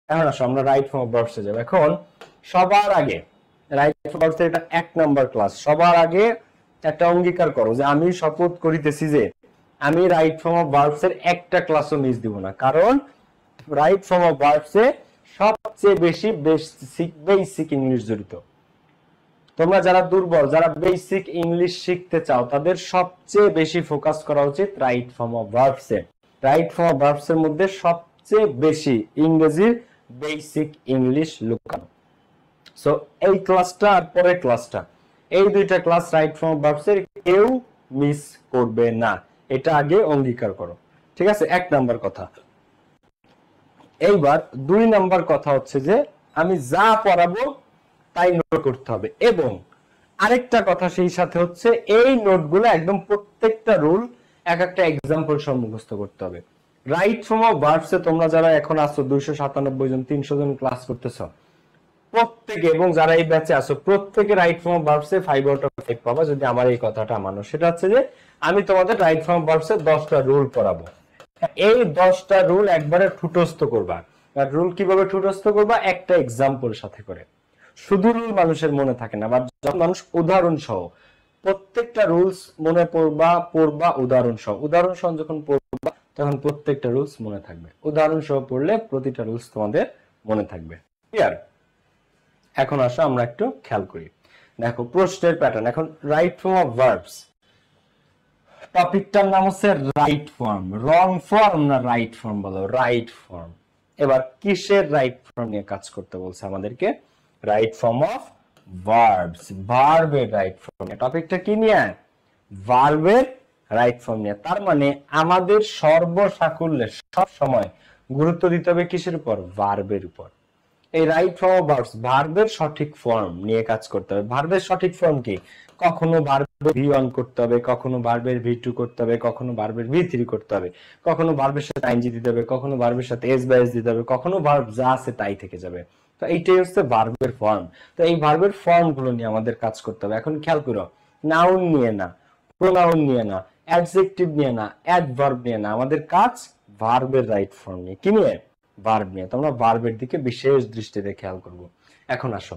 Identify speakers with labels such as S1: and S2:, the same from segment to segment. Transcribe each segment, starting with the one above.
S1: এখন আসো আমরা রাইট ফর্ম অফ ভার্বসে যাব। এখন সবার আগে রাইট ফর্ম অফ ভার্বস এটা 1 নাম্বার ক্লাস। সবার আগে একটা অঙ্গীকার করো যে আমি শপথ করিতেছি যে আমি রাইট ফর্ম অফ ভার্বস এর একটা ক্লাসও মিস দিব না, কারণ রাইট ফর্ম অফ ভার্বস এ সবচেয়ে বেশি বেসিক ইংলিশ জড়িত। তোমরা যারা দুর্বল, যারা বেসিক ইংলিশ শিখতে চাও, তাদের সবচেয়ে বেশি ফোকাস করা উচিত right form of verbs A. Right form of verbs এর মধ্যে সবচেয়ে বেশি ইংরেজির বেসিক ইংলিশ লুকানো। সো এই ক্লাসটা আর পরের ক্লাসটা, এই দুইটা class right form of verbs এর কেউ মিস করবে না, এটা আগে অঙ্গীকার করো, ঠিক আছে? 1 নাম্বার কথা। এইবার 2 নাম্বার কথা হচ্ছে যে আমি যা পড়াবো তাই নোট করতে হবে, এবং আরেকটা কথা সেই সাথে হচ্ছে এই নোটগুলো একদম প্রত্যেকটা রুল এক একটা এক্সাম্পল সহ মুখস্থ করতে হবে। রাইট ফর্ম অফ ভার্বস এ তোমরা যারা এখন আসো 297 জন 300 জন ক্লাস করতেছো প্রত্যেকে, এবং যারা এই ব্যাচে আসো প্রত্যেকে right form of verbs A 5 out of 5 পাবা যদি আমার এই কথাটা মানো। সেটা হচ্ছে যে আমি তোমাদের রাইট ফর্ম অফ ভার্বস এর 10টা রুল পড়াবো। এই 10টা রুল একবারে ঠুটস্থ করবা। আর রুল কিভাবে ঠুটস্থ করবা? একটা এক্সাম্পল সাথে করে। শুধু রুল মানুষের মনে থাকে না, বা যখন মানুষ উদাহরণ সহ প্রত্যেকটা রুলস মনে পড়বা উদাহরণ সহ। উদাহরণ সহ যখন পড়বা তখন প্রত্যেকটা রুলস মনে থাকবে। উদাহরণ সহ পড়লে প্রতিটা রুলস তোমাদের মনে থাকবে। ক্লিয়ার? এখন আসো আমরা একটু খেয়াল করি। দেখো প্রশ্নের প্যাটার্ন। এখন রাইট ফর্ম অফ ভার্বস টপিকটার নাম হচ্ছে রাইট ফর্ম। রং ফর্ম না রাইট ফর্ম? বলো রাইট ফর্ম। এবার কিসের রাইট ফর্ম নিয়ে কাজ করতে বলছে আমাদেরকে? রাইট ফর্ম অফ ভার্বস, ভার্বের রাইট ফর্ম। টপিকটা কি নিয়ে? ভার্বের রাইট ফর্ম নিয়ে। তার মানে আমাদের সর্বসাকুল্যে সব সময় গুরুত্ব দিতে হবে কিসের উপর? ভার্বের উপর। এই রাইট ফর্ম অফ ভার্বস ভার্বের সঠিক ফর্ম নিয়ে কাজ করতে হবে। ভার্বের সঠিক ফর্ম কি? কখনো ভার্বের ভি1 করতে হবে, কখনো ভার্বের ভি2 করতে হবে, কখনো ভার্বের ভি3 করতে হবে, কখনো ভার্বের সাথে আইএনজি দিতে হবে, কখনো ভার্বের সাথে এস বা এস দিতে হবে, কখনো ভার্ব যা আছে তাই থেকে যাবে। তো এইটাই হচ্ছে ভার্বের ফর্ম। তো এই ভার্বের ফর্ম গুলো নিয়ে আমাদের কাজ করতে হবে। এখন খেয়াল করো, নাউন নিয়ে না, প্রোনাউন নিয়ে না, অ্যাডজেক্টিভ নিয়ে না, অ্যাডভার্ব নিয়ে না, আমাদের কাজ ভার্বের রাইট ফর্ম নিয়ে। কি নিয়ে? ভার্ব নিয়ে। তোমরা ভার্বের দিকে বিশেষ দৃষ্টিতে খেয়াল করবো। এখন আসো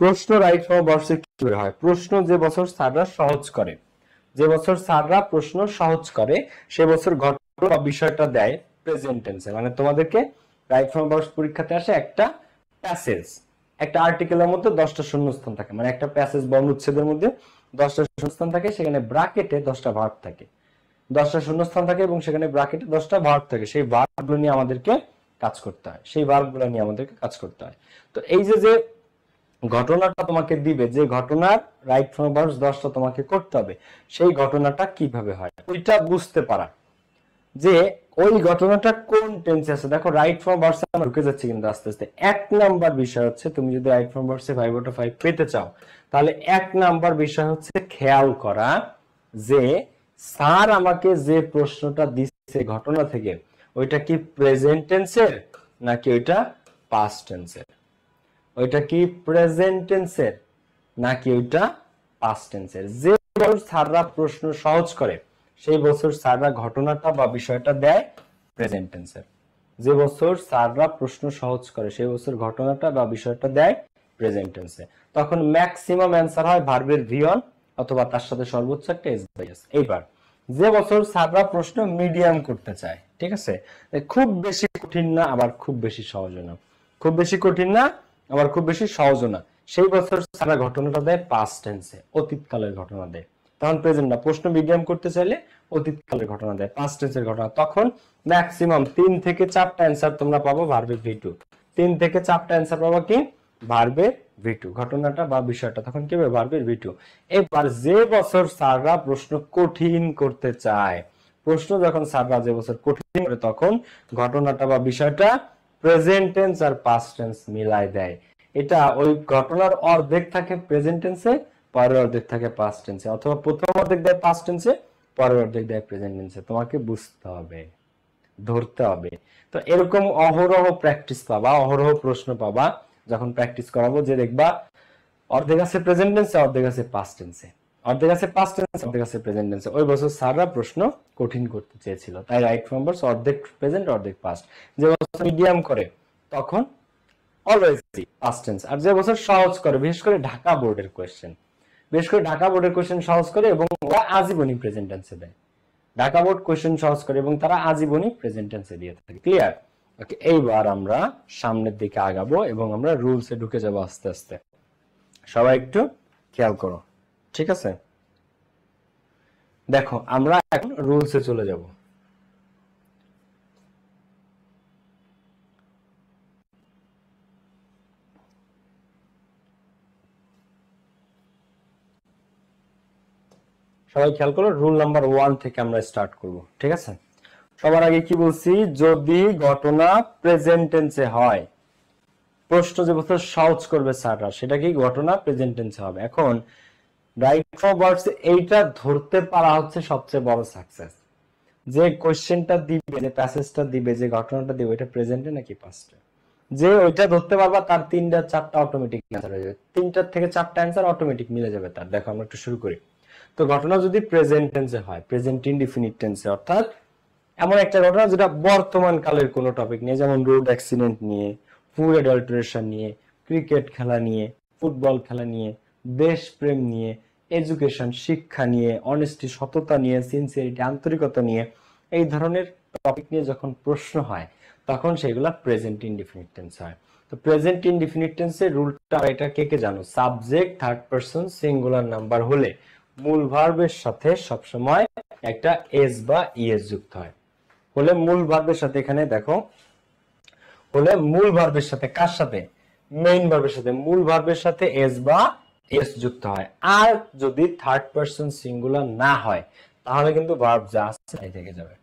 S1: প্রশ্ন রাইট ফর্ম অফ ভার্বস কি করে হয়। প্রশ্ন যে বছর স্যাররা সহজ করে, যে বছর স্যাররা প্রশ্ন সহজ করে সে বছর ঘটনা বা বিষয়টা দেয় প্রেজেন্ট টেন্সে। মানে তোমাদেরকে রাইট ফর্ম অফ ভার্বস পরীক্ষাতে আসে একটা প্যাসেজ, একটা আর্টিকেলের মধ্যে 10টা শূন্যস্থান থাকে। মানে একটা প্যাসেজ বা অনুচ্ছেদের মধ্যে 10টা শূন্যস্থান থাকে, সেখানে ব্র্যাকেটে 10টা ভার্ব থাকে, 10টা শূন্যস্থান থাকে এবং সেখানে ব্র্যাকেটে 10টা ভার্ব থাকে। সেই ভার্বগুলো নিয়ে আমাদেরকে কাজ করতে হয়, সেই ভার্বগুলো নিয়ে আমাদেরকে কাজ করতে হয়। তো এই যে যে ঘটনাটা তোমাকে দিবে, যে ঘটনার রাইট ফর্ম অফ ভার্বস 10টা তোমাকে করতে হবে, সেই ঘটনাটা কিভাবে হয় ওইটা বুঝতে পারা, যে ওই ঘটনাটা কোন টেন্সে আছে। দেখো রাইট ফর্ম ভার্বস আমরা ঢুকে যাচ্ছি কিন্তু আস্তে আস্তে। 1 নাম্বার বিষয় হচ্ছে তুমি যদি right form verbs A 5 out of 5 পেতে চাও, তাহলে 1 নাম্বার বিষয় হচ্ছে খেয়াল করা যে স্যার আমাকে যে প্রশ্নটা দিচ্ছে ঘটনা থেকে ওইটা কি প্রেজেন্ট টেন্সের নাকি ওইটা পাস্ট টেন্সের, ওইটা কি প্রেজেন্ট টেন্সের নাকি ওইটা পাস্ট টেন্সের। যে বছর স্যাররা প্রশ্ন সহজ করে সেই বছর স্যাররা ঘটনাটা বা বিষয়টা দেয় প্রেজেন্ট টেন্সের। যে বছর স্যাররা প্রশ্ন সহজ করে সেই বছর ঘটনাটা বা বিষয়টা দেয় প্রেজেন্ট টেন্সে। তখন ম্যাক্সিমাম অ্যান্সার হয় ভার্বের ভি1 অথবা তার সাথে সর্বোচ্চ একটা এস বাই এস। এইবার যে বছর স্যাররা প্রশ্ন মিডিয়াম করতে চায়, ঠিক আছে, খুব বেশি কঠিন না আবার খুব বেশি সহজ না, খুব বেশি কঠিন না আবার খুব বেশি সহজ না, সেই বছর স্যাররা ঘটনাটা দেয় পাস্ট টেন্সে, অতীতকালের ঘটনা দেয়। তখন প্রেজেন্ট না, প্রশ্ন মিডিয়াম করতে চাইলে অতীতকালের ঘটনা দেয়, পাস্ট টেন্সের ঘটনা। তখন ম্যাক্সিমাম 3 থেকে 4টা অ্যান্সার তোমরা পাবো ভার্বের ভি2। 3 থেকে 4টা অ্যান্সার পাবো কি? ভার্বের ভি2, ঘটনাটা বা বিষয়টা তখন কি হবে? ভার্বের ভি2। এবার যে বছর স্যাররা প্রশ্ন কঠিন করতে চায়, প্রশ্ন যখন স্যাররা যে বছর কঠিন করে তখন ঘটনাটা বা বিষয়টা প্রেজেন্ট টেন্স আর পাস্ট টেন্স মিলাই দেয়। এটা ওই ঘটনার অর্ধেক থাকে প্রেজেন্ট টেন্সে, পরের অর্ধেক থাকে পাস্ট টেন্সে, অথবা প্রথম অর্ধেক দেয় পাস্ট টেন্সে, পরের অর্ধেক দেয় প্রেজেন্ট টেন্সে। তোমাকে বুঝতে হবে, ধরতে হবে। তো এরকম অহরহ প্র্যাকটিস পাবা, অহরহ প্রশ্ন পাবা যখন প্র্যাকটিস করাবো, যে দেখবা অর্ধেক আছে প্রেজেন্ট টেন্সে, অর্ধেক আছে পাস্ট টেন্সে, অর্ধেক আছে পাস্ট টেন্সে, অর্ধেক আছে প্রেজেন্ট টেন্সে। ওই বছর স্যাররা প্রশ্ন কঠিন করতে চেয়েছিল, তাই রাইট ফর্ম ভার্বস অর্ধেক প্রেজেন্ট অর্ধেক পাস্ট। যে বছর মিডিয়াম করে তখন অলওয়েজ পাস্ট টেন্স। আর যে বছর সহজ করে, বিশেষ করে ঢাকা বোর্ডের কোয়েশ্চেন, বিশেষ করে ঢাকা বোর্ডের কোয়েশ্চেন সহজ করে এবং ওরা আজীবনী প্রেজেন্ট টেন্সে দেয়। ঢাকা বোর্ড কোয়েশ্চেন সহজ করে এবং তারা আজীবনী প্রেজেন্ট টেন্সে দিয়ে থাকে। ক্লিয়ার? ওকে, এইবার আমরা সামনের দিকে আগাবো এবং আমরা রুলসে ঢুকে যাব আস্তে আস্তে। সবাই একটু খেয়াল করো, ঠিক আছে? দেখো আমরা এখন রুলসে চলে যাব। সবাই খেয়াল করো, রুল নাম্বার 1 থেকে আমরা স্টার্ট করব, ঠিক আছে? সবার আগে কি বলছি, যদি ঘটনা প্রেজেন্ট টেন্সে হয়, প্রশ্ন যে বছর সহজ করবে স্যাররা, সেটা কি ঘটনা প্রেজেন্ট টেন্সে হবে। এখন রাইট ফ্রম ভার্বস এইটা ধরতে পারা হচ্ছে সবচেয়ে বড় সাকসেস। যে কোশ্চেনটা দিবে, যে প্যাসেজটা দিবে, যে ঘটনাটা দিবে, এটা প্রেজেন্টে নাকি পাস্টে, যে ওইটা ধরতে পারবা তার 3টা 4টা অটোমেটিক অ্যান্সার হয়ে যাবে, 3টা থেকে 4টা অ্যান্সার অটোমেটিক মিলে যাবে তার। দেখো আমরা একটু শুরু করি। তো ঘটনা যদি প্রেজেন্ট টেন্সে হয়, প্রেজেন্ট ইনডিফিনিট টেন্সে, অর্থাৎ এমন একটা ঘটনা যেটা বর্তমান কালের কোনো টপিক নিয়ে, যেমন রোড অ্যাক্সিডেন্ট নিয়ে, ফুড অ্যাডাল্টারেশন নিয়ে, ক্রিকেট খেলা নিয়ে, ফুটবল খেলা নিয়ে, দেশপ্রেম নিয়ে, এডুকেশন শিক্ষা নিয়ে, অনেস্টি সততা নিয়ে, সিনসিয়ারিটি আন্তরিকতা নিয়ে, এই ধরনের টপিক নিয়ে যখন প্রশ্ন হয় তখন সেগুলা প্রেজেন্ট ইনডিফিনিট টেন্স হয়। তো প্রেজেন্ট ইনডিফিনিট টেন্সের রুলটা এটা কে কে জানো? Subject third person singular number হলে মূল ভার্বের সাথে সবসময় একটা এস বা ইএস যুক্ত হয়। হলে মূল ভার্বের সাথে, এখানে দেখো, হলে মূল ভার্বের সাথে, কার সাথে? মেইন ভার্বের সাথে, মূল ভার্বের সাথে এস বা এস যুক্ত হয়। আর যদি থার্ড পারসন সিঙ্গুলার না হয় তাহলে কিন্তু ভার্ব যা আছে তাই থেকে যাবে।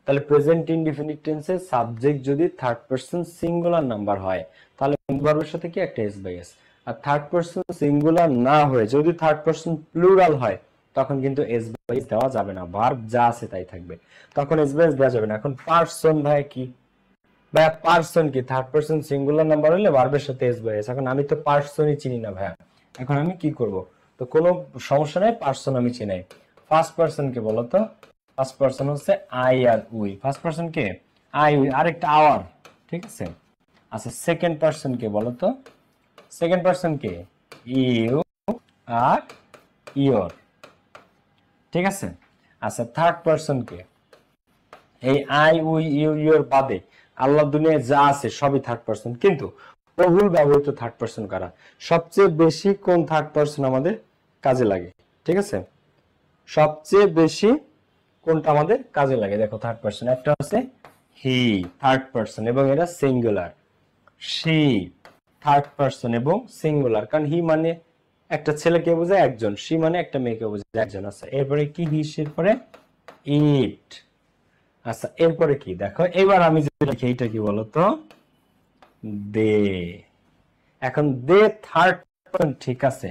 S1: তাহলে প্রেজেন্ট ইনডিফিনিট টেন্সে সাবজেক্ট যদি থার্ড পারসন সিঙ্গুলার নাম্বার হয় তাহলে ভার্বের সাথে কি একটা এস বাই এস। আর থার্ড পারসন সিঙ্গুলার না হয়ে যদি থার্ড পারসন প্লুরাল হয় তখন কিন্তু এস বাই এস দেওয়া যাবে না, ভার্ব যা আছে তাই থাকবে, তখন এস বাই এস দেওয়া যাবে না। এখন পারসন ভাই কি, ভাইয়া পারসন কি? থার্ড পারসন সিঙ্গুলার নাম্বার হলে ভার্বের সাথে এস বাই এস। এখন আমি তো পারসনই চিনি না ভাইয়া, এখন আমি কি করব? তো কোনো সমস্যা নাই, পারসন আমি চিনাই। ফার্স্ট পারসন কে বলো তো? ফার্স্ট পারসন হচ্ছে আই আর উই। ফার্স্ট পারসন কে? আই, উই, আরেকটা আওয়ার, ঠিক আছে? আচ্ছা সেকেন্ড পারসন কে বলো তো? সেকেন্ড পারসন কে? ইউ আর ইয়োর, ঠিক আছে? আচ্ছা থার্ড পারসন কে? এই আই, উই, ইউ, ইয়োর বাদে আল্লাহ দুনিয়ায় যা আছে সবই থার্ড পারসন। কিন্তু বহুল ব্যবহৃত থার্ড পারসন কারা? সবচেয়ে বেশি কোন থার্ড পারসন আমাদের কাজে লাগে? ঠিক আছে, সবচেয়ে বেশি কোনটা আমাদের কাজে লাগে? দেখো থার্ড পারসন, একটা হচ্ছে হি থার্ড পারসন এবং এটা সিঙ্গুলার, সি থার্ড পারসন এবং সিঙ্গুলার, কারণ হি মানে একটা ছেলেকে বোঝায় একজন, সি মানে একটা মেয়েকে বোঝায় একজন। আছে এরপরে কি? হি, সির পরে ইট। আচ্ছা এরপরে কি? দেখো এবার আমি যেটা লিখি এটা কি বলতো? দে। এখন দে থার্ড পারসন ঠিক আছে,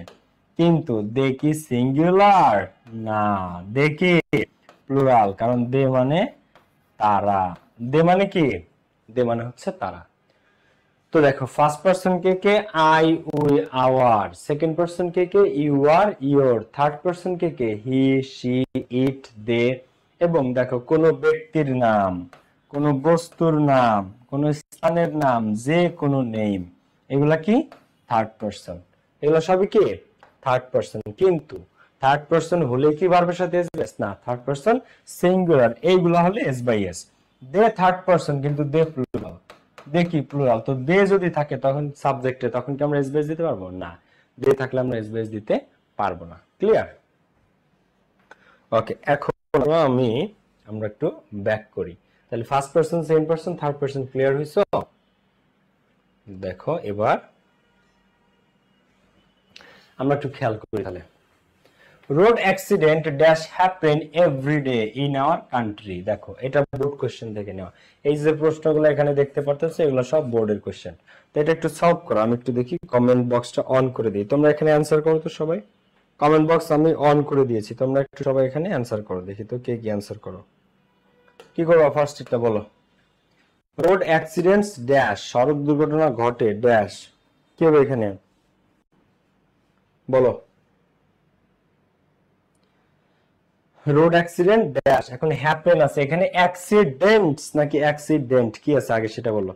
S1: কিন্তু দে কি সিঙ্গুলার? না, দে কি প্লুরাল, কারণ দে মানে তারা। দে মানে কি? দে মানে হচ্ছে তারা। তো দেখো ফার্স্ট পারসন কে কে? I, we, our. Second person কে কে? ইউ আর, ইয়োর। থার্ড পারসন কে কে? He, she, it, they. এবং দেখো কোন ব্যক্তির নাম, কোন বস্তুর নাম, কোন স্থানের নাম, যে কোনো নেম, এগুলা কি থার্ড পারসন। এগুলা সবই কি থার্ড পারসন। কিন্তু থার্ড পারসন হলে কি ভার্বের সাথে এস বাই এস? না, থার্ড পারসন সিঙ্গুলার, এইগুলা হলে S by S. They third person কিন্তু দে প্লুরাল। দে কি প্লুরাল, তো দে যদি থাকে তখন সাবজেক্টে, তখন কি আমরা এস বাই এস দিতে পারবো? না, দে থাকলে আমরা এস বাই এস দিতে পারবো না। ক্লিয়ার? ওকে, এখন আমরা একটু ব্যাক করি। তাহলে first person, second person, third person clear হইছো? দেখো এবার আমরা একটু খেয়াল করি। তাহলে road accident dash happen every day in our country. দেখো এটা বোর্ড কোশ্চেন থেকে নেওয়া। এই যে প্রশ্নগুলো এখানে দেখতে পারতেছো এগুলো সব বোর্ডের কোশ্চেন। তো এটা একটু সলভ করো। আমি একটু দেখি, কমেন্ট বক্সটা অন করে দিই, তোমরা এখানে অ্যানসার করো তো সবাই। কমেন্ট বক্স আমি অন করে দিয়েছি, তোমরা একটু সবাই এখানে অ্যানসার করো, দেখি তো কে কি অ্যানসার করো। কি করবো ফার্স্ট এটা বলো? রোড অ্যাক্সিডেন্টস ড্যাশ, সড়ক দুর্ঘটনা ঘটে ড্যাশ, কি হবে এখানে বলো? রোড অ্যাক্সিডেন্ট ড্যাশ, এখন হ্যাপেন আছে, এখানে অ্যাক্সিডেন্টস নাকি অ্যাক্সিডেন্ট কি আছে আগে সেটা বলো?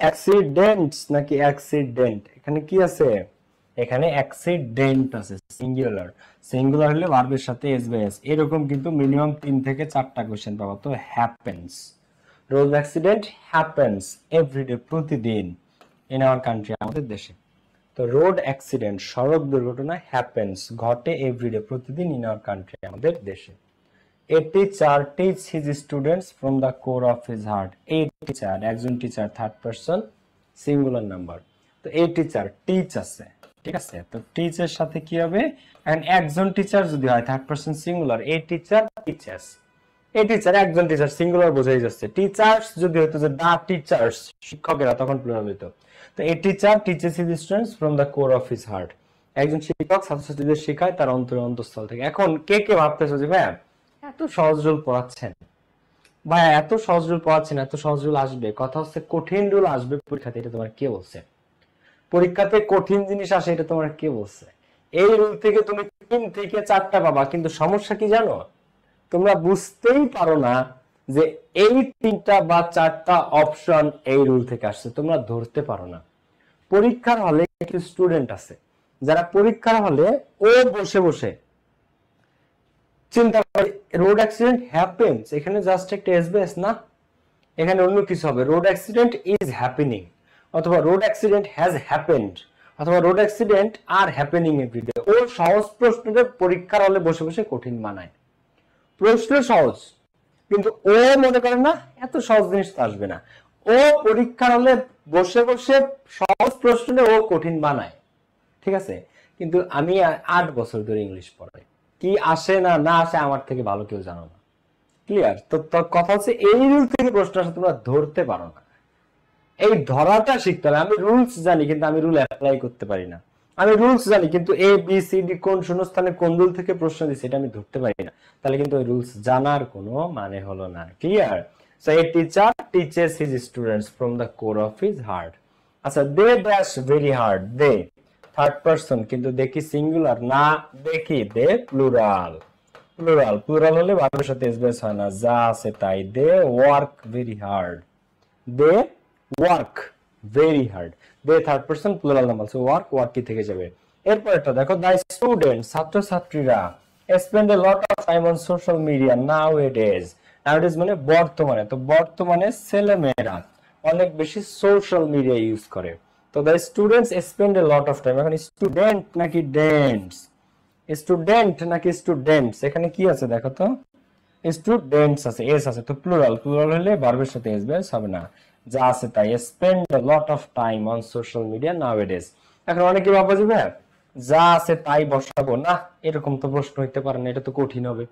S1: অ্যাক্সিডেন্টস নাকি অ্যাক্সিডেন্ট? এখানে কি আছে? এখানে অ্যাক্সিডেন্ট আছে, সিঙ্গুলার। সিঙ্গুলার হলে ভার্বের সাথে এস বাই এস। এরকম কিন্তু মিনিমাম 3 থেকে 4টা কোশ্চেন পাবো। তো happens, road accident happens everyday, প্রতিদিন, ইন আওয়ার কান্ট্রি, আমাদের দেশে। তো রোড অ্যাক্সিডেন্ট, সড়ক দুর্ঘটনা, হ্যাপেন্স, ঘটে এভরিডে, প্রতিদিন, ইন আওয়ার কান্ট্রি, আমাদের দেশে। A teacher teach his students from the core of his heart. A teacher, একজন teacher, third person singular number. তো এই টিচার টিচ আছে, ঠিক আছে। তো টিচের সাথে কি হবে? এন্ড একজন টিচার যদি হয় third person singular, a teacher teachers. এই টিচার, একজন টিচার, সিঙ্গুলার বোঝাই যাচ্ছে। টিচার্স যদি হতো যে দা টিচার্স, শিক্ষকেরা, তখন প্লুরাল হতো। তো এই teacher teaches his students from the core of his heart. একজন শিক্ষক ছাত্রছাত্রীদের শেখায় তার অন্তরের অন্তঃস্থল থেকে। এখন কে কে ভাবতেছো যে ভাই এত সহজ রুল পড়াচ্ছেন, ভাই এত সহজ রুল পড়াচ্ছেন, এত সহজ রুল আসবে? কথা হচ্ছে কঠিন রুল আসবে পরীক্ষাতে, এটা তোমার কে বলছে? পরীক্ষাতে কঠিন জিনিস আসে, এটা তোমার কে বলছে? এই রুল থেকে তুমি 3 থেকে 4টা পাবা, কিন্তু সমস্যা কি জানো? তোমরা বুঝতেই পারো না যে এই 3টা বা 4টা অপশন এই রুল থেকে আসছে, তোমরা ধরতে পারো না। পরীক্ষার হলে কিছু স্টুডেন্ট আছে যারা পরীক্ষার হলে ও বসে বসে চিন্তা করে রোড অ্যাক্সিডেন্ট হ্যাপেন্স, এখানে জাস্ট একটা এসবিএস না, এখানে অন্য কিছু হবে। রোড অ্যাক্সিডেন্ট ইজ হ্যাপেনিং, অথবা রোড অ্যাক্সিডেন্ট হ্যাজ হ্যাপেন্ড, অথবা road accident are happening everyday. ও সহজ প্রশ্নটা পরীক্ষার হলে বসে বসে কঠিন বানায়। প্রশ্ন সহজ, কিন্তু ও মনে করে না এত সহজ জিনিস তো আসবে না। ও পরীক্ষার হলে বসে বসে সহজ প্রশ্নে ও কঠিন বানায়, ঠিক আছে। কিন্তু আমি 8 বছর ধরে ইংলিশ পড়াই, কি আসে না না আসে আমার থেকে ভালো কেউ জানো না। ক্লিয়ার? তো কথা হচ্ছে এই রুল থেকে প্রশ্ন আসে, তোমরা ধরতে পারো না। এই ধরাটা শিখতে হবে। আমি রুলস জানি কিন্তু আমি রুল অ্যাপ্লাই করতে পারি না। আমি রুলস জানি কিন্তু এ বি সি ডি কোন শূন্যস্থানে কোন রুল থেকে প্রশ্ন দিচ্ছে এটা আমি ধরতে পারি না। তাহলে কিন্তু ওই রুলস জানার কোনো মানে হলো না। Clear? So a teacher teaches his students from the core of his heart. আচ্ছা, they dash very hard, they third person, কিন্তু দেখি সিঙ্গুলার না, দেখি দে প্লুরাল। প্লুরাল, প্লুরাল হলে ভার্বের সাথে এসবিএস হয় না, যা আছে তাই। They work very hard, they work very hard. They third person plural number, so work, work কি থেকে যাবে। এরপর একটা দেখো, দ্য স্টুডেন্ট, ছাত্রছাত্রীরা, spend a lot of time on social media nowadays. Nowadays মানে বর্তমানে। তো বর্তমানে ছেলেমেয়েরা অনেক বেশি সোশ্যাল মিডিয়া ইউজ করে। তো the students spend a lot of time, এখন স্টুডেন্ট নাকি ডেন্টস? স্টুডেন্ট নাকি স্টুডেন্টস? এখানে কি আছে দেখো তো, স্টুডেন্টস আছে, এস আছে। তো প্লুরাল, প্লুরাল হলে ভার্বের সাথে এস বেস হবে না, যা আছে তাই। Spend a lot of time on social media nowadays. এখন অনেকে ভাববে যে ভাই যা আছে তাই বসাবো না, এরকম তো প্রশ্ন হইতে পারে না, এটা তো কঠিন হবে,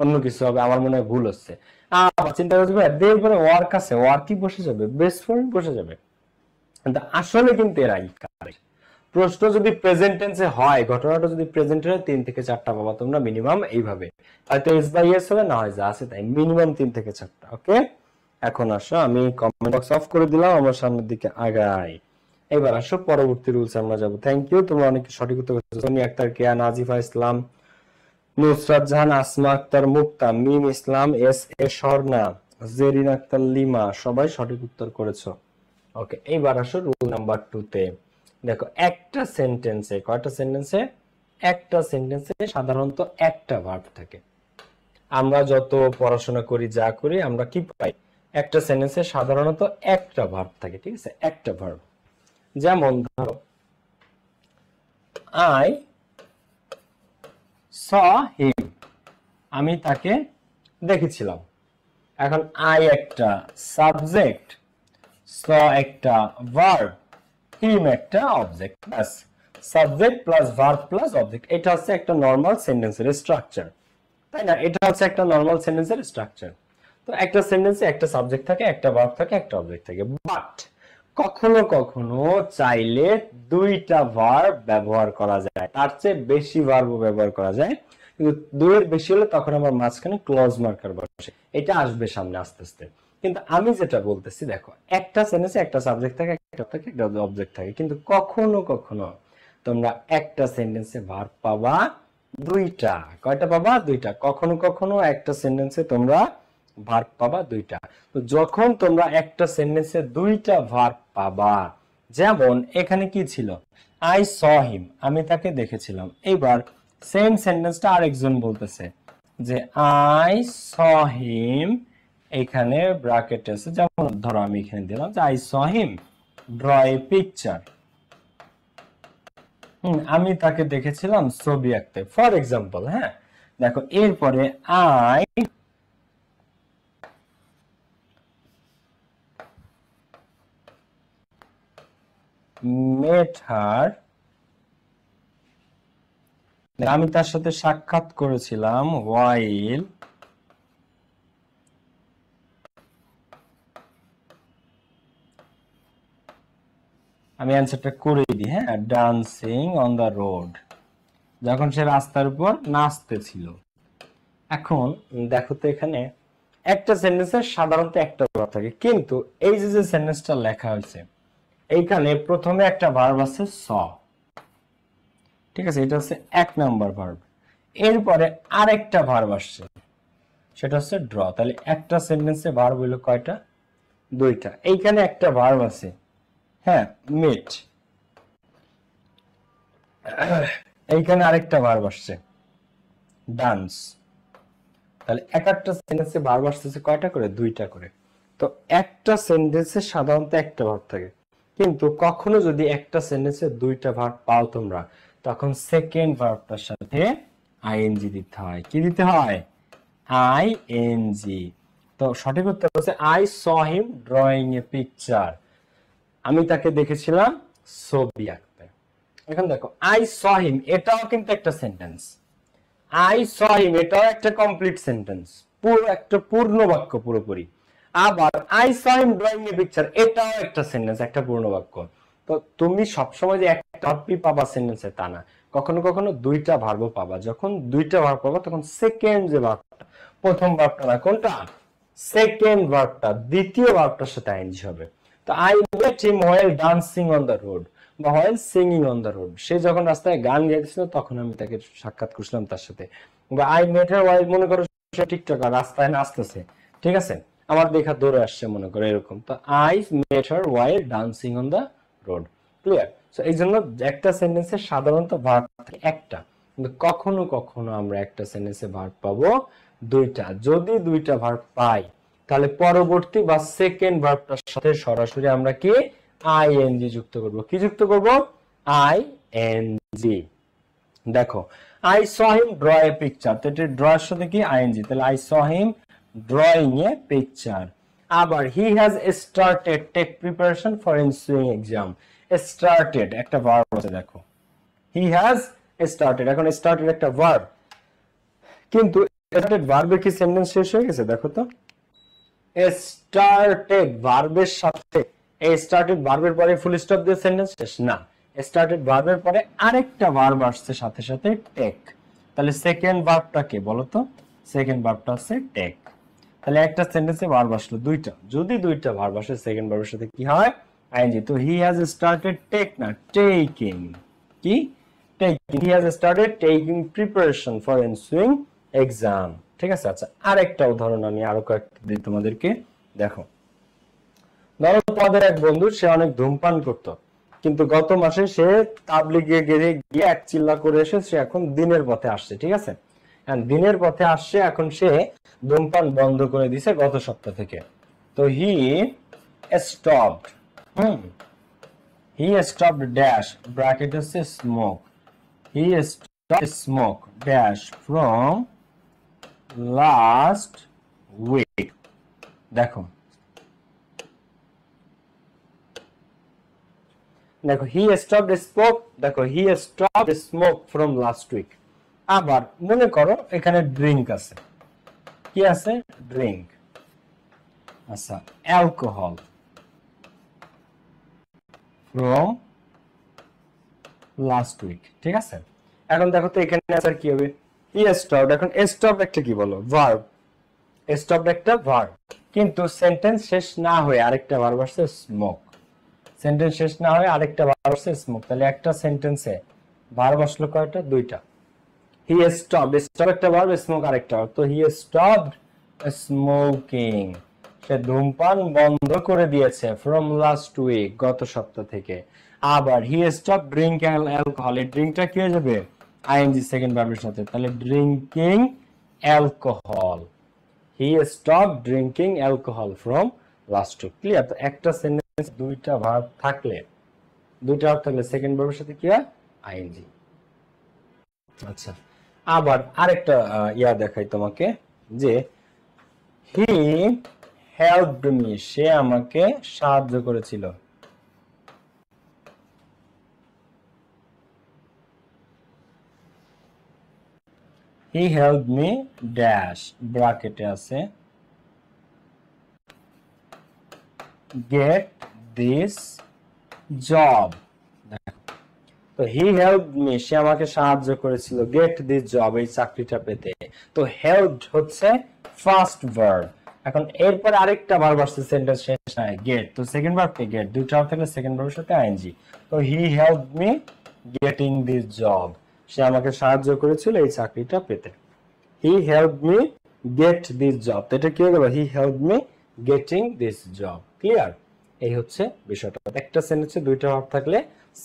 S1: অন্য কিছু হবে। আমার মনে হয় ভুল হচ্ছে। আবার চিন্তা করছি ভাই দেব পরে ওয়ার্ক আছে, ওয়ার্কই বসে যাবে, বেস্ট ফ্রেন্ড বসে যাবে। কিন্তু আসলে কিন্তু এরাই কারেক্ট। প্রশ্ন যদি প্রেজেন্ট টেন্সে হয়, ঘটনাটা যদি প্রেজেন্ট হয়, 3 থেকে 4টা পাবা তোমরা মিনিমাম। এইভাবে হয়তো এস বাই এস হবে, না হয় যা আছে তাই, মিনিমাম 3 থেকে 4টা। ওকে, এখন আসো, আমি কমেন্ট বক্স অফ করে দিলাম, আমার সামনের দিকে আগাই। এবার আসো পরবর্তী রুলস আমরা যাব। থ্যাংক ইউ, তোমরা অনেক সঠিক উত্তর করেছো। সোনি আক্তার, কেয়া, নাজিফা ইসলাম, নুসরাত জাহান, আসমা আক্তার, মুক্তা, মিম ইসলাম, এস এ স্বর্ণা, জেরিন আক্তার, লিমা, সবাই সঠিক উত্তর করেছো। ওকে, এইবার আসো রুল নাম্বার 2 তে। দেখো, একটা সেন্টেন্সে, কয়টা সেন্টেন্সে? একটা সেন্টেন্সে সাধারণত একটা ভার্ব থাকে। আমরা যত পড়াশোনা করি, যা করি, আমরা কি পাই? একটা সেন্টেন্সে সাধারণত একটা ভার্ব থাকে, ঠিক আছে, একটা ভার্ব। যেমন ধরো, আই স হিম, আমি তাকে দেখেছিলাম। এখন আই একটা সাবজেক্ট, স একটা ভার্ব, হিম একটা object, plus subject plus verb plus object. এটা হচ্ছে একটা নরমাল সেন্টেন্সের স্ট্রাকচার, তাই না? এটা হচ্ছে একটা নরমাল সেন্টেন্সের স্ট্রাকচার। তো একটা সেন্টেন্সে একটা সাবজেক্ট থাকে, একটা ভার্ব থাকে, একটা অবজেক্ট থাকে। বাট কখনো কখনো চাইলে 2টা ভার্ব ব্যবহার করা যায়, তার চেয়ে বেশি ভার্বও ব্যবহার করা যায়। কিন্তু 2-এর বেশি হলে তখন আমার মাঝখানে ক্লজ মার্কার বসে, এটা আসবে সামনে আস্তে আস্তে। কিন্তু আমি যেটা বলতেছি, দেখো, একটা সেন্টেন্সে একটা সাবজেক্ট থাকে, একটা অবজেক্ট থাকে, কিন্তু কখনো কখনো তোমরা একটা সেন্টেন্সে ভার্ব পাবা 2টা। কয়টা পাবা? 2টা। কখনো কখনো একটা সেন্টেন্সে তোমরা ভার্ব পাবা দুইটা। তো যখন তোমরা একটা সেন্টেন্সে দুইটা ভার্ব পাবা, যেমন এখানে কি ছিল, আই স হিম, আমি তাকে দেখেছিলাম। এবার সেম সেন্টেন্সটা আরেকজন বলতেছে যে আই স হিম, এখানে ব্র্যাকেট আছে, যেমন ধরো আমি এখানে দিলাম যে I saw him draw a picture, আমি তাকে দেখেছিলাম ছবি আঁকতে, ফর এক্সাম্পল। হ্যাঁ, দেখো এরপরে আই মেট হার, আমি তার সাথে সাক্ষাৎ করেছিলাম ওয়াইল, আমি অ্যান্সারটা করে দিই। হ্যাঁ, ডান্সিং অন দা রোড, যখন সে রাস্তার উপর নাচতেছিল। এখন দেখো তো এখানে একটা সেন্টেন্সে সাধারণত একটা ভার্ব থাকে, কিন্তু এই যে সেন্টেন্সটা লেখা হয়েছে এইখানে প্রথমে একটা ভার্ব আছে স, ঠিক আছে, এটা হচ্ছে 1 নাম্বার ভার্ব। এরপরে আরেকটা ভার্ব আসছে, সেটা হচ্ছে ড্র। তাহলে একটা সেন্টেন্সে ভার্ব হলো কয়টা? দুইটা। এইখানে একটা ভার্ব আছে, হ্যাঁ, মেট। এইখানে আরেকটা ভার্ব আসছে, ডান্স। তাহলে একটা সেন্টেন্সে ভার্ব আসতেছে কয়টা করে? দুইটা করে। তো একটা সেন্টেন্সে সাধারণত একটা ভার্ব থাকে, কিন্তু কখনো যদি একটা সেন্টেন্সে দুইটা ভার্ব পাও তোমরা, তখন সেকেন্ড ভার্বটার সাথে আইএনজি দিতে হয়। কি দিতে হয়? আইএনজি। তো সঠিক উত্তর হচ্ছে I saw him drawing a picture, আমি তাকে দেখেছিলাম ছবি আঁকতে। এখন দেখো আই স হিম, এটাও কিন্তু একটা সেন্টেন্স। আই স হিম এটাও একটা কমপ্লিট সেন্টেন্স, পুরো একটা পূর্ণ বাক্য পুরোপুরি। আবার I saw him drawing a picture, এটাও একটা সেন্টেন্স, একটা পূর্ণ বাক্য। তো তুমি সবসময় যে একটা ভার্বই পাবা সেন্টেন্সে তা না, কখনো কখনো দুইটা ভার্বও পাবা। যখন দুইটা ভার্ব পাবা তখন সেকেন্ড যে ভার্বটা, প্রথম ভার্বটা না, কোনটা? সেকেন্ড ভার্বটা, দ্বিতীয় ভার্বটার সাথে আইএনজি হবে। তো I met him while dancing on the road বা while singing on the road, সে যখন রাস্তায় গান গাইতেছিল তখন আমি তাকে সাক্ষাৎ করছিলাম তার সাথে। বা আই মেট হার হোয়াইল, মনে করো সে টিকটকার রাস্তায় নাচতেছে, ঠিক আছে, আমার দেখা দৌড়ে আসছে মনে করো এরকম। তো I mate her while dancing on the road. Clear? So এই জন্য একটা সেন্টেন্সে সাধারণত ভার্ব থাকে একটা, কিন্তু কখনো কখনো আমরা একটা সেন্টেন্সে ভার্ব পাবো দুইটা। যদি দুইটা ভার্ব পাই তাহলে পরবর্তী বা সেকেন্ড ভার্বটার সাথে সরাসরি আমরা কি আইএনজি যুক্ত করব। কি যুক্ত করব? আইএনজি। দেখো I saw him draw a picture, তো এটা ড্র এর সাথে কি আইএনজি, তাহলে I saw him drawing a picture. আবার he has started take preparation for ensuing exam, started একটা ভার্ব আছে, দেখো হি হ্যাজ স্টার্টেড, এখন স্টার্টেড একটা ভার্ব, কিন্তু স্টার্টেড ভার্বে কি সেন্টেন্স শেষ হয়ে গেছে? দেখো তো, স্টার্টেড ভার্বের সাথে এই স্টার্টেড ভার্বের পরে ফুল স্টপ দিয়ে সেন্টেন্স শেষ না, স্টার্টেড ভার্বের পরে আরেকটা ভার্ব আসছে সাথে সাথে, টেক। তাহলে সেকেন্ড ভার্বটা কে বলো তো? সেকেন্ড ভার্বটা হচ্ছে টেক। তাহলে একটা সেন্টেন্সে ভার্ব আসলো দুইটা, যদি দুইটা ভার্ব আসে সেকেন্ড ভার্বের সাথে কি হয়? আইএনজি। তো হি হ্যাজ স্টার্টেড টেক না, টেকিং। কি? Taking. He has started taking preparation for ensuing exam. ঠিক আছে। আচ্ছা, আরেকটা উদাহরণ আমি আরো কয়েকটা দিই তোমাদেরকে। দেখো, ধরো তোমাদের এক বন্ধু, সে অনেক ধূমপান করত, কিন্তু গত মাসে সে তাবলিগে গিয়ে এক চিল্লা করে এসে সে এখন দিনের পথে আসছে। ঠিক আছে, দিনের পথে আসছে, এখন সে ধূমপান বন্ধ করে দিছে গত সপ্তাহ থেকে। তো he stopped, he stopped dash, bracket হচ্ছে smoke, he stopped smoke dash from last week. দেখো দেখো হি স্টপড স্মোক, দেখো he stopped smoke from last week. আবার মনে করো এখানে ড্রিঙ্ক আছে, কি আছে? ড্রিঙ্ক। আচ্ছা, অ্যালকোহল ফ্রম লাস্ট উইক। ঠিক আছে, এখন দেখো তো এখানে আনসার কি হবে? He stopped. এখন স্টপ একটা কি বলো? ভার্ব। স্টপ একটা ভার্ব, কিন্তু সেন্টেন্স শেষ না হয়ে আরেকটা ভার্ব আসছে স্মোক। সেন্টেন্স শেষ না হয়ে আরেকটা ভার্ব আসছে স্মোক। তাহলে একটা সেন্টেন্সে ভার্ব আসলো কয়টা? দুইটা। হি স্টপড, স্টপ একটা ভার্ব, স্মোক আরেকটা ভার্ব। তো হি স্টপড স্মোকিং, সে ধূমপান বন্ধ করে দিয়েছে ফ্রম লাস্ট উইক, গত সপ্তাহ থেকে। আবার হি স্টপ ড্রিঙ্ক অ্যালকোহল, এই ড্রিঙ্কটা কি হয়ে যাবে আইএনজি সেকেন্ড ভার্বের সাথে, তাহলে drinking alcohol, he stop drinking alcohol from last week. Clear? তো একটা সেন্টেন্স দুইটা ভার্ব থাকলে সেকেন্ড ভার্বের সাথে কি হয় আইএনজি। আচ্ছা, আবার আরেকটা ইয়া দেখাই তোমাকে, যে হি হেল্পড মি, সে আমাকে সাহায্য করেছিল। হি হেল্পড মি ড্যাশ, ব্র্যাকেটে আছে, গেট দিস জব। তো হি হেল্পড মি, সে আমাকে সাহায্য করেছিল, গেট দিস জব, এই চাকরিটা পেতে। তো হেল্পড হচ্ছে ফার্স্ট ভার্ব। এখন এরপর আরেকটা ভার্ব আসছে সেন্টেন্স শেষে, গেট। তো সেকেন্ড ভার্ব কে গেট, দুইটা থাকলে সেকেন্ড ভার্বের সাথে আইএনজি। তো he helped me getting this job, সে আমাকে সাহায্য করেছিল এই চাকরিটা পেতে। He helped me get this job, তো এটা কি হয়ে গেল, he helped me getting this job. Clear? এই হচ্ছে বিষয়টা। একটা সেন্টেন্সে দুইটা ভার্ব থাকলে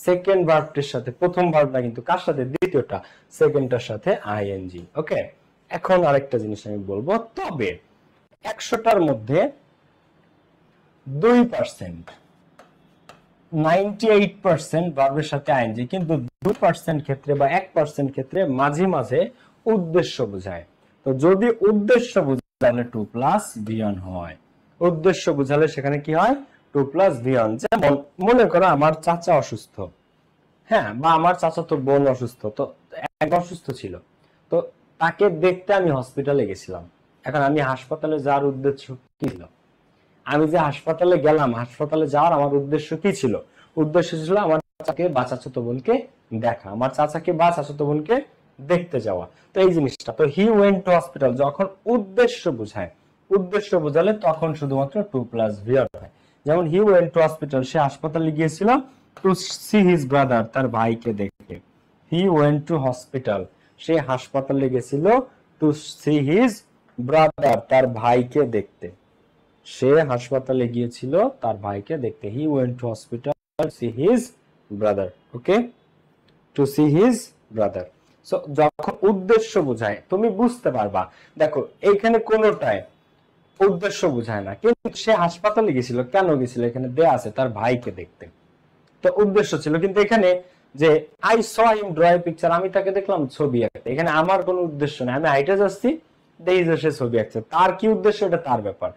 S1: সেকেন্ড ভার্বটির সাথে, প্রথম ভার্বটা কিন্তু কার সাথে, দ্বিতীয়টা, সেকেন্ডটার সাথে আইএনজি। ওকে, এখন আরেকটা জিনিস আমি বলবো, তবে 100টার মধ্যে 2%, 98% ভার্বের সাথে আইএনজি, কিন্তু 2% ক্ষেত্রে বা 1% ক্ষেত্রে মাঝে মাঝে উদ্দেশ্য বোঝায়। তো যদি উদ্দেশ্য বোঝালে 2+V1 হয়, উদ্দেশ্য বোঝালে সেখানে কি হয় 2+V1। যেমন মনে করো আমার চাচা অসুস্থ, হ্যাঁ, বা আমার চাচাতো বোন অসুস্থ, তো এক অসুস্থ ছিল, তো তাকে দেখতে আমি হসপিটালে গেছিলাম। এখন আমি হাসপাতালে যাওয়ার উদ্দেশ্য কি ছিল, আমি যে হাসপাতালে গেলাম, হাসপাতালে যাওয়ার আমার উদ্দেশ্য কি ছিল, উদ্দেশ্য ছিল আমার চাচাকে বা চাচাতো বোনকে দেখা, আমার চাচাকে বা চাচাতো বোনকে দেখতে যাওয়া। তো এই জিনিসটা, তো হি ওয়েন্ট টু হসপিটাল যখন উদ্দেশ্য বোঝায়, উদ্দেশ্য বোঝালে তখন শুধুমাত্র 2+V হয়। যেমন হি ওয়েন্ট টু হসপিটাল, সে হাসপাতালে গিয়েছিল টু সি হিজ ব্রাদার, তার ভাইকে দেখতে। হি ওয়েন্ট টু হসপিটাল, সে হাসপাতালে গেছিল টু সি হিজ ব্রাদার, তার ভাইকে দেখতে। সে হাসপাতালে গিয়েছিল তার ভাইকে দেখতে। He went to hospital see his brother. Okay, to see his brother. So যখন উদ্দেশ্য বোঝায় তুমি বুঝতে পারবা, দেখো এইখানে কোনোটাই উদ্দেশ্য বোঝায় না, কিন্তু সে হাসপাতালে গেছিল, কেন গেছিল এখানে দেয়া আছে, তার ভাইকে দেখতে, তো উদ্দেশ্য ছিল। কিন্তু এখানে যে I saw him draw a picture, আমি তাকে দেখলাম ছবি আঁকতে, এখানে আমার কোনো উদ্দেশ্য নেই, আমি হাইটে যাচ্ছি, দেখি যে সে ছবি আঁকছে, তার কি উদ্দেশ্য এটা তার ব্যাপার।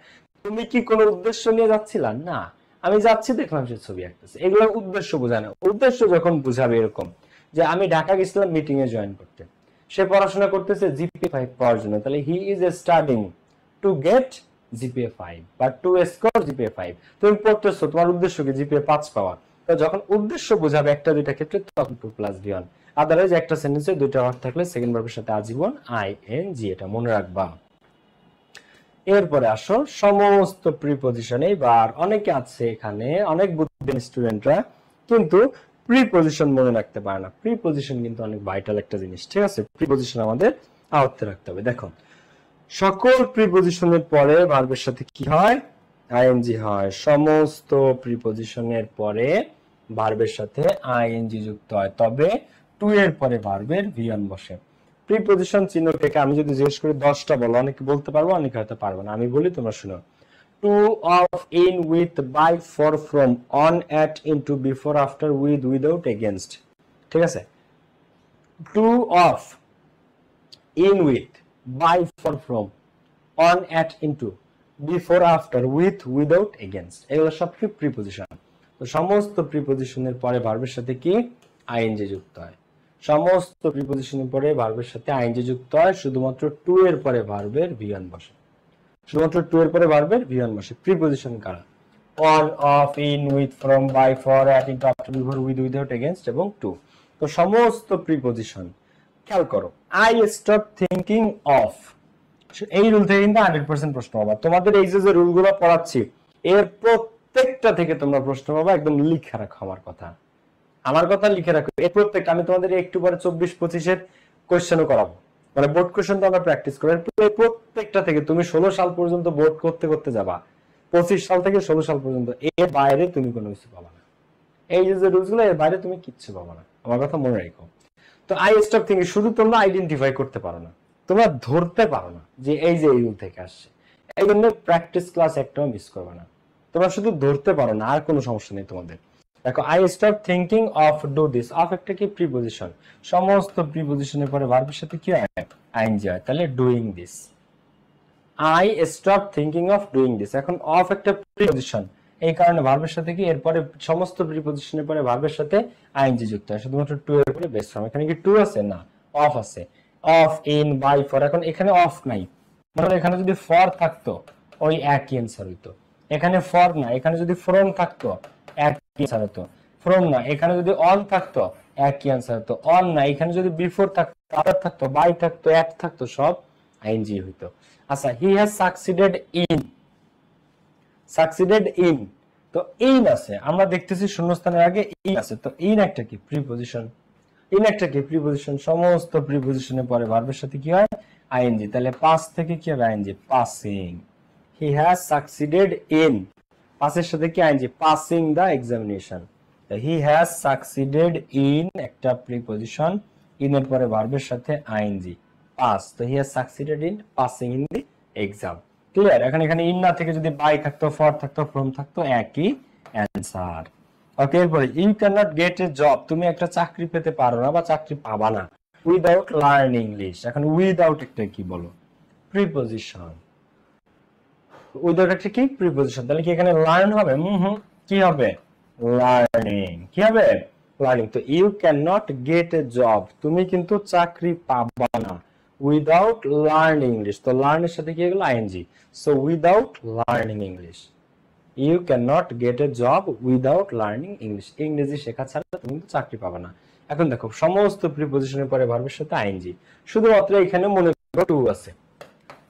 S1: তুমি কি কোনো উদ্দেশ্য নিয়ে যাচ্ছিলা? না, আমি যাচ্ছি দেখলাম সে ছবি আঁকতেছে, এগুলো উদ্দেশ্য বোঝায় না। উদ্দেশ্য যখন বুঝাবে এরকম, যে আমি ঢাকা গেছিলাম মিটিং এ জয়েন করতে, সে পড়াশোনা করতেছে জিপিএ 5 পাওয়ার জন্য, তাহলে he is studying to get GPA 5 বা টু স্কোর জিপিএ 5। তুমি পড়তেছো, তোমার উদ্দেশ্য কি জিপিএ 5 পাওয়া। তো যখন উদ্দেশ্য বোঝাবে একটা দুইটা ক্ষেত্রে তখন 2+V1। আদারওয়াইজ একটা সেন্টেন্সে দুইটা ভার্ব থাকলে সেকেন্ড ভার্বের সাথে আজীবন আইএনজি, এটা মনে রাখবা। এরপরে আসো সমস্ত প্রিপজিশন। এইবার অনেকে আছে এখানে, অনেক বুদ্ধিমান স্টুডেন্টরা কিন্তু প্রিপজিশন মনে রাখতে পারে না। প্রিপজিশন কিন্তু অনেক ভাইটাল একটা জিনিস, ঠিক আছে? প্রিপজিশন আমাদের আয়ত্তে রাখতে হবে। দেখো, সকল প্রিপজিশনের পরে ভার্বের সাথে কি হয়, আইএনজি হয়। সমস্ত প্রিপজিশনের পরে ভার্বের সাথে আইএনজি যুক্ত হয়, তবে টু এর পরে ভার্বের V1 বসে। প্রিপজিশন চিহ্ন থেকে আমি যদি জিজ্ঞেস করি 10টা বলো, অনেকে বলতে পারবো, অনেকে হয়তো পারবো না। আমি বলি, তোমরা শুনো। To, of, in, with, by, for, from, on, at, into, before, after, with, without, against. ঠিক আছে? To, of, in, with, by, for, from, on, at, into, before, after, with, without, against, এগুলো সব কি প্রিপজিশন। তো সমস্ত প্রিপজিশনের পরে ভার্বের সাথে কি আইএনজি যুক্ত হয়। সমস্ত প্রিপজিশনের পরে ভার্বের সাথে আইএনজি যুক্ত হয়, শুধুমাত্র টু এর পরে ভার্বের V1 বসে। শুধুমাত্র টু এর পরে ভার্বের V1 বসে। প্রিপজিশন কারা? On, of, in, with, from, by, for, at, into, after, before, with, without, against এবং টু। তো সমস্ত প্রিপজিশন খেয়াল করো। আই স্টপ থিংকিং অফ, এই রুল থেকে কিন্তু 100% প্রশ্ন পাবা। তোমাদের এই যে রুলগুলো পড়াচ্ছি, এর প্রত্যেকটা থেকে তোমরা প্রশ্ন পাবা। একদম লিখে রাখো আমার কথা, আমার কথা লিখে রাখো। এই প্রত্যেকটা আমি তোমাদের একটু পরে 24-25 এর কোশ্চেনও করাবো। মানে বোর্ড কোশ্চেন তো আমরা প্র্যাকটিস করি, প্রত্যেকটা থেকে তুমি 16 সাল পর্যন্ত বোর্ড করতে করতে যাবা, 25 সাল থেকে 16 সাল পর্যন্ত, এর বাইরে তুমি কোনো কিছু পাবা না। এই যে রুলস গুলো, এর বাইরে তুমি কিচ্ছু পাবা না, আমার কথা মনে রাখো। তো আই স্টপ থিঙ্কিং শুধু তোমরা আইডেন্টিফাই করতে পারো না, তোমরা ধরতে পারো না যে এই যে এই রুল থেকে আসছে, এই জন্য প্র্যাকটিস ক্লাস একটাও মিস করবে না। তোমরা শুধু ধরতে পারো না, আর কোনো সমস্যা নেই তোমাদের। দেখো, I stop thinking of do this, of একটা কি প্রিপজিশন, সমস্ত প্রিপজিশনের পরে ভার্বের সাথে কি হয়, আইএনজি হয়, তাহলে doing this. I stop thinking of doing this, এখন অফ একটা প্রিপজিশন, এই কারণে ভার্বের সাথে কি এরপরে সমস্ত প্রিপজিশনের পরে ভার্বের সাথে আইএনজি যুক্ত হয়, শুধুমাত্র টু এর পরে বেস ফর্ম। এখানে কি টু আছে না, অফ আছে, অফ, ইন, বাই, ফর। এখন এখানে অফ নাই, মানে এখানে যদি ফর থাকতো ওই একই অ্যান্সার হইতো। এখানে ফর না, এখানে যদি ফ্রম থাকতো একই অ্যান্সার হতো। ফ্রম না, এখানে যদি অন থাকতো একই অ্যান্সার হতো। অন না, এখানে যদি বিফোর থাকতো, আফটার থাকতো, বাই থাকতো, অ্যাট থাকতো, সব আইএনজি হইতো। আচ্ছা, হি has succeeded in, succeeded in, তো ইন আছে, আমরা দেখতেছি শূন্যস্থানের আগে ইন আছে, তো ইন একটা কি প্রিপজিশন, ইন একটা কি প্রিপজিশন, সমস্ত প্রিপজিশনের পরে ভার্বের সাথে কি হয়, আইএনজি, তাহলে পাস থেকে কি হবে, ING, passing. He has succeeded in, পাসের সাথে কি ING, passing the examination. He has succeeded in একটা প্রিপজিশন, ইন এর পরে ভার্বের সাথে আইএনজি, পাস, তো he has succeeded in passing in the exam. Clear? এখন এখানে ইন না থেকে যদি বাই থাকতো, ফর থাকতো, ফ্রম থাকতো, একই অ্যান্সার। ওকে, এরপরে you can not get a job, তুমি একটা চাকরি পেতে পারো না বা চাকরি পাবা না উইদাউট লার্নিং ইংলিশ। এখন উইদাউট একটা কি বলো, প্রিপজিশন, উইদাউট একটা কি প্রিপজিশন, তাহলে কি এখানে লার্ন হবে, কি হবে, লার্নিং, কি হবে, লার্নিং। তো you can not get a job, তুমি কিন্তু চাকরি পাবা না উইদাউট লার্নিং ইংলিশ, তো লার্ন এর সাথে কি হলো, ING, so without learning English. You can not get a job without learning English, ইংরেজি শেখা ছাড়া তুমি কিন্তু চাকরি পাবে না। এখন দেখো, সমস্ত প্রিপজিশনের পরে ভার্বের সাথে আইএনজি, শুধুমাত্র এখানে মনে করো টু আছে,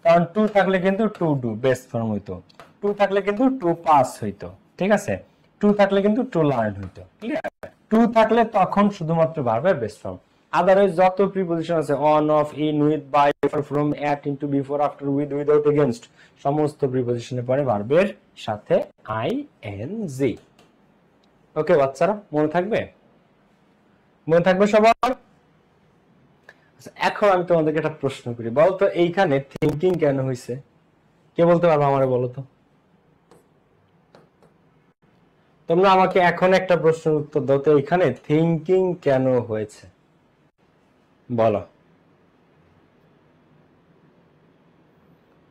S1: কারণ টু থাকলে কিন্তু টু ডু বেস ফর্ম হইতো, টু থাকলে কিন্তু টু পাস হইতো, ঠিক আছে, টু থাকলে কিন্তু টু লার্ন হইতো। ক্লিয়ার? টু থাকলে তখন শুধুমাত্র ভার্বের বেস ফর্ম, আদারওয়াইজ যত প্রিপজিশন আছে, on, of, in, with, by, for, from, at, into, before, after, with, without, against, সমস্ত প্রিপজিশনের পরে ভার্বের সাথে আইএনজি। ওকে বাচ্চারা, মনে থাকবে, মনে থাকবে সবার? এখন আমি তোমাদেরকে একটা প্রশ্ন করি, বলতো এইখানে থিঙ্কিং কেন হয়েছে, কে বলতে পারবো আমারে, বলো তো। তোমরা আমাকে এখন একটা প্রশ্নের উত্তর দাও তো, এখানে থিঙ্কিং কেন হয়েছে, বলো।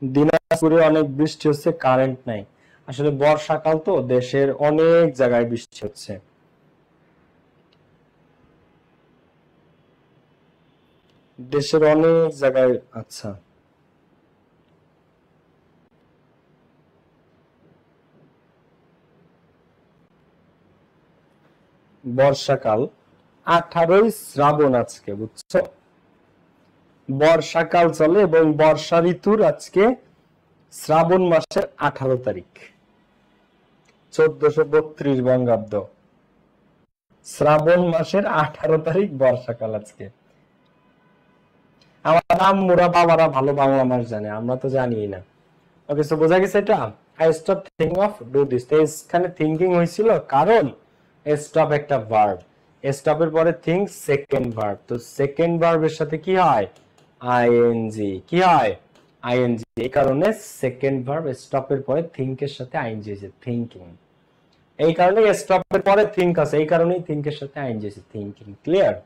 S1: দিনাজপুরে অনেক বৃষ্টি হচ্ছে, কারেন্ট নাই, আসলে বর্ষাকাল তো দেশের অনেক জায়গায় বৃষ্টি হচ্ছে। দেশের অনেক জায়গায়, আচ্ছা, বর্ষাকাল 18ই শ্রাবণ আজকে, বুঝছো, বর্ষাকাল চলে এবং বর্ষা ঋতুর আজকে শ্রাবণ মাসের 18 তারিখ, 1432 বঙ্গাব্দ, শ্রাবণ মাসের 18 তারিখ বর্ষাকাল আজকে। আমার আম্মুরা বাবারা ভালো বাংলা মাস জানে, আমরা তো জানি না। ওকে, সো বোঝা গেছে এটা। I stop thinking of do this, এখানে থিঙ্কিং হয়েছিল কারণ স্টপ একটা ভার্ব, স্টপের পরে থিঙ্ক সেকেন্ড ভার্ব, তো সেকেন্ড ভার্বের সাথে কি হয়, আইএনজি, কি হয়, আইএনজি, এই কারণে সেকেন্ড ভার্ব স্টপের পরে থিঙ্কের সাথে আইএনজি আছে, থিঙ্কিং, এই কারণে স্টপের পরে থিঙ্ক আছে, এই কারণেই থিঙ্কের সাথে আইএনজি আছে, থিঙ্কিং। ক্লিয়ার?